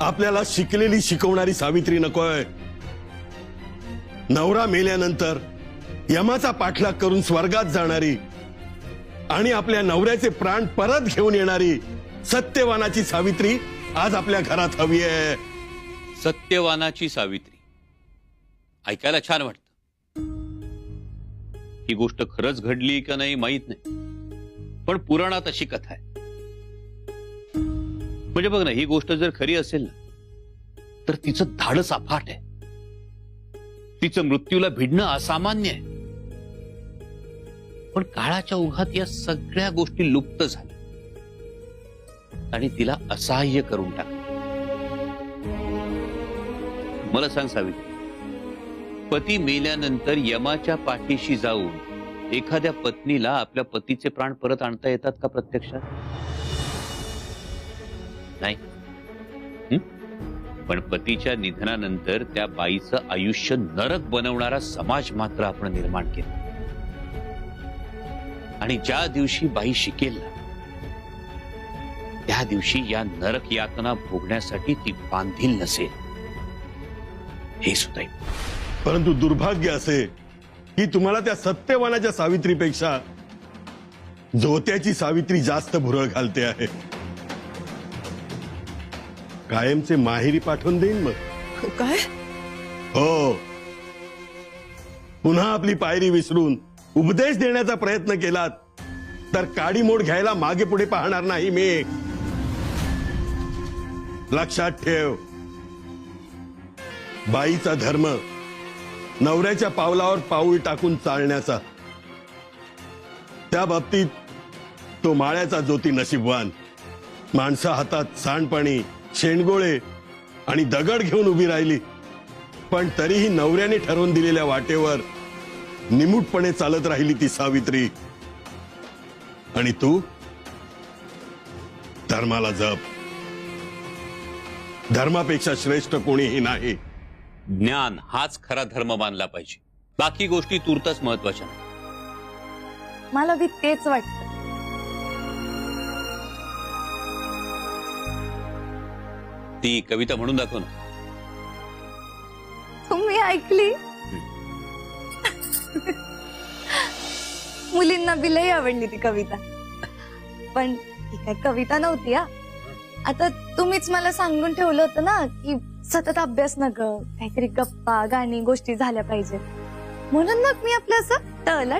आपल्याला शिकलेली शिकवणारी सावित्री नकोय. नवरा मेल्यानंतर यमाचा पाठलाग करून स्वर्गात जाणारी आणि आपल्या नवऱ्याचे प्राण परत घेऊन येणारी सत्यवानाची सावित्री आज आपल्या घरात हवी आहे. सत्यवानाची सावित्री ऐकायला छान वाटतं. ही गोष्ट खरंच घडली का नाही माहित नाही, पण पुराणात अशी कथा आहे. म्हणजे बघ ना, ही गोष्ट जर खरी असेल ना, तर तिचं धाडस अफाट आहे. तिचं मृत्यूला भिडणं असामान्य आहे. पण काळाच्या ओघात या सगळ्या गोष्टी लुप्त झाल्या आणि तिला असहाय्य करून टाकलं. मला सांग सावित्री, पती मेल्यानंतर यमाच्या पाठीशी जाऊन एखाद्या पत्नीला आपल्या पतीचे प्राण परत आणता येतात का प्रत्यक्षात? नाही. पण पतीच्या निधनानंतर त्या बाईचं आयुष्य नरक बनवणारा समाज मात्र आपण निर्माण केला. आणि ज्या दिवशी बाई शिकेल ना, त्या दिवशी या नरक यातना भोगण्यासाठी ती बांधील नसेल हे सुद्धा. परंतु दुर्भाग्य असे की तुम्हाला त्या सत्यवानाच्या सावित्रीपेक्षा जोत्याची सावित्री जास्त भुरळ घालते आहे. कायमचे माहेरी पाठवून देईन मग. काय? हो, पुन्हा आपली पायरी विसरून उपदेश देण्याचा प्रयत्न केलात तर काडी मोड घ्यायला मागे पुढे पाहणार नाही मी. लक्षात ठेव, बाईचा धर्म नवऱ्याच्या पावलावर पाऊल टाकून चालण्याचा. त्या बाबतीत तो माळ्याचा ज्योती नशीबवान. माणसा हातात सांडपाणी, शेंडगोळे आणि दगड घेऊन उभी राहिली, पण तरीही नवऱ्याने ठरवून दिलेल्या वाटेवर निमूटपणे चालत राहिली ती सावित्री. आणि तू धर्माला जप. धर्मापेक्षा श्रेष्ठ कोणीही नाही. ज्ञान हाच खरा धर्म मानला पाहिजे. बाकी गोष्टी तूर्तच महत्वाच्या नाही. मला बी तेच वाटतं. ती कविता म्हणून दाखव ना. तुम्ही ऐकली? मुलींना बी लई आवडली ती कविता. पण ती काय कविता नव्हती हा. आता तुम्हीच मला सांगून ठेवलं होतं ना की सतत अभ्यास नका, काहीतरी गप्पा गाणी गोष्टी झाल्या पाहिजे, म्हणून मग मी आपलं असं टळला